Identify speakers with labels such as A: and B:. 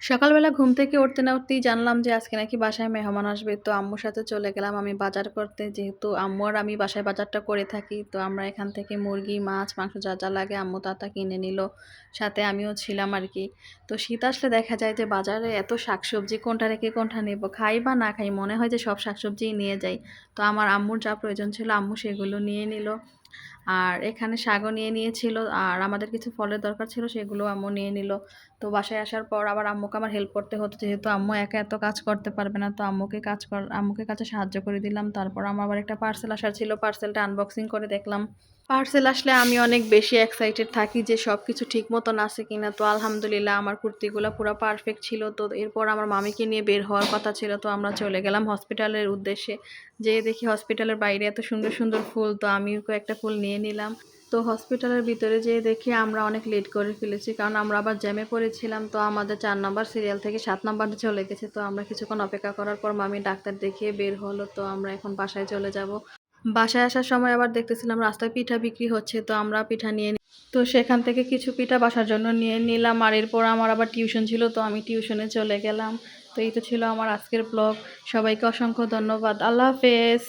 A: সকালবেলা ঘুম থেকে উঠতে না উঠতেই জানলাম যে আজকে নাকি বাসায় মেহমান আসবে। তো আম্মুর সাথে চলে গেলাম আমি বাজার করতে। যেহেতু আম্মু আর আমি বাসায় বাজারটা করে থাকি। তো আমরা এখান থেকে মুরগি, মাছ, মাংস যা লাগে আম্মু তা কিনে নিল। সাথে আমিও ছিলাম আরকি। তো শীত আসলে দেখা যায় যে বাজারে এত শাকসবজি কোনটা রেখে কোনটা নেব। খাই বা না খাই মনে হয় যে সব শাকসবজিই নিয়ে যাই। তো আমার আম্মুর যা প্রয়োজন ছিল আম্মু সেগুলো নিয়ে নিল। আর এখানে শাকও নিয়ে নিয়েছিল আর আমাদের কিছু ফলের দরকার ছিল সেগুলো আম্মু নিয়ে নিল। তো বাসায় আসার পর আবার আম্মুকে আমার হেল্প করতে হতো যেহেতু আম্মু একা এত কাজ করতে পারবে না। তো আম্মুকে কাজে সাহায্য করে দিলাম। তারপর আমার আবার একটা পার্সেল আসার ছিল, পার্সেলটা আনবক্সিং করে দেখলাম। পার্সেল আসলে আমি অনেক বেশি এক্সাইটেড থাকি যে সব কিছু ঠিক মতন আছে কিনা। তো আলহামদুলিল্লাহ আমার কুর্তিগুলো পুরো পারফেক্ট ছিল। তো এরপর আমার মামিকে নিয়ে বের হওয়ার কথা ছিল। তো আমরা চলে গেলাম হসপিটালের উদ্দেশ্যে। যেয়ে দেখি হসপিটালের বাইরে এত সুন্দর সুন্দর ফুল। তো আমিও কয়েকটা ফুল নিয়ে নিলাম। তো হসপিটালের ভিতরে যেয়ে দেখি আমরা অনেক লেট করে ফেলেছি কারণ আমরা আবার জ্যামে পড়েছিলাম। তো আমাদের 4 নাম্বার সিরিয়াল থেকে 7 নাম্বারে চলে গেছে। তো আমরা কিছুক্ষণ অপেক্ষা করার পর মামি ডাক্তার দেখিয়ে বের হলো। তো আমরা এখন বাসায় চলে যাব। বাসায় আসার সময় আবার দেখতেছিলাম রাস্তায় পিঠা বিক্রি হচ্ছে। তো আমরা পিঠা নিয়ে তো সেখান থেকে কিছু পিঠা বাসার জন্য নিয়ে নিলাম। আর এরপর আমার আবার টিউশন ছিল, তো আমি টিউশনে চলে গেলাম। তো এই তো ছিল আমার আজকের ব্লগ। সবাইকে অসংখ্য ধন্যবাদ। আল্লাহ হাফেজ।